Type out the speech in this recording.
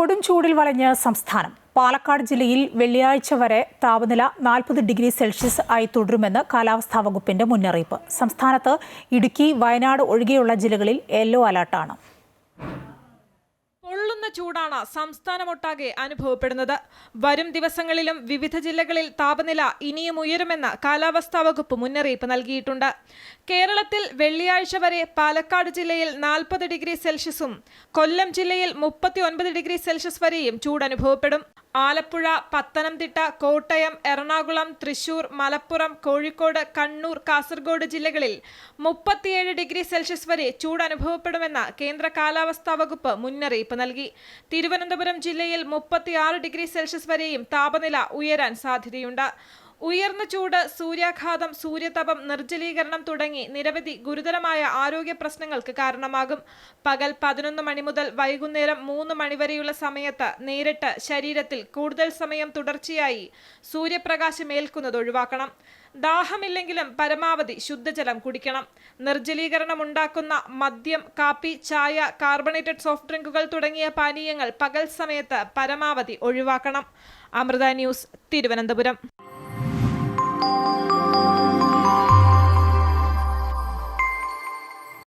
കൊടും ചൂടിൽ വലഞ്ഞ് സംസ്ഥാനം. പാലക്കാട് ജില്ലയിൽ വെള്ളിയാഴ്ച വരെ താപനില 40 ഡിഗ്രി സെൽഷ്യസ് ആയി തുടരുമെന്ന് കാലാവസ്ഥാ വകുപ്പിന്റെ മുന്നറിയിപ്പ്. സംസ്ഥാനത്ത് ഇടുക്കി, വയനാട് ഒഴികെയുള്ള ജില്ലകളിൽ യെല്ലോ അലർട്ടാണ്. പൊള്ളുന്ന ചൂടാണ് സംസ്ഥാനമൊട്ടാകെ അനുഭവപ്പെടുന്നത്. വരും ദിവസങ്ങളിലും വിവിധ ജില്ലകളിൽ താപനില ഇനിയും ഉയരുമെന്ന് കാലാവസ്ഥാ വകുപ്പ് മുന്നറിയിപ്പ് നൽകിയിട്ടുണ്ട്. കേരളത്തിൽ വെള്ളിയാഴ്ച വരെ പാലക്കാട് ജില്ലയിൽ 40 ഡിഗ്രി സെൽഷ്യസും കൊല്ലം ജില്ലയിൽ 39 ഡിഗ്രി സെൽഷ്യസ് വരെയും ചൂട് അനുഭവപ്പെടും. ആലപ്പുഴ, പത്തനംതിട്ട, കോട്ടയം, എറണാകുളം, തൃശൂർ, മലപ്പുറം, കോഴിക്കോട്, കണ്ണൂർ, കാസർഗോഡ് ജില്ലകളിൽ 37 ഡിഗ്രി സെൽഷ്യസ് വരെ ചൂട് അനുഭവപ്പെടുമെന്ന് കേന്ദ്ര കാലാവസ്ഥാ വകുപ്പ് മുന്നറിയിപ്പ് നൽകി. തിരുവനന്തപുരം ജില്ലയിൽ 36 ഡിഗ്രി സെൽഷ്യസ് വരെയും താപനില ഉയരാൻ സാധ്യതയുണ്ട്. ഉയർന്ന ചൂട്, സൂര്യാഘാതം, സൂര്യതപം, നിർജ്ജലീകരണം തുടങ്ങി നിരവധി ഗുരുതരമായ ആരോഗ്യ പ്രശ്നങ്ങൾക്ക് കാരണമാകും. പകൽ 11 മണി മുതൽ വൈകുന്നേരം 3 മണി വരെയുള്ള സമയത്ത് നേരിട്ട് ശരീരത്തിൽ കൂടുതൽ സമയം തുടർച്ചയായി സൂര്യപ്രകാശം ഏൽക്കുന്നത് ഒഴിവാക്കണം. ദാഹമില്ലെങ്കിലും പരമാവധി ശുദ്ധജലം കുടിക്കണം. നിർജ്ജലീകരണം ഉണ്ടാക്കുന്ന മദ്യം, കാപ്പി, ചായ, കാർബണേറ്റഡ് സോഫ്റ്റ് ഡ്രിങ്കുകൾ തുടങ്ങിയ പാനീയങ്ങൾ പകൽ സമയത്ത് പരമാവധി ഒഴിവാക്കണം. അമൃത ന്യൂസ്, തിരുവനന്തപുരം.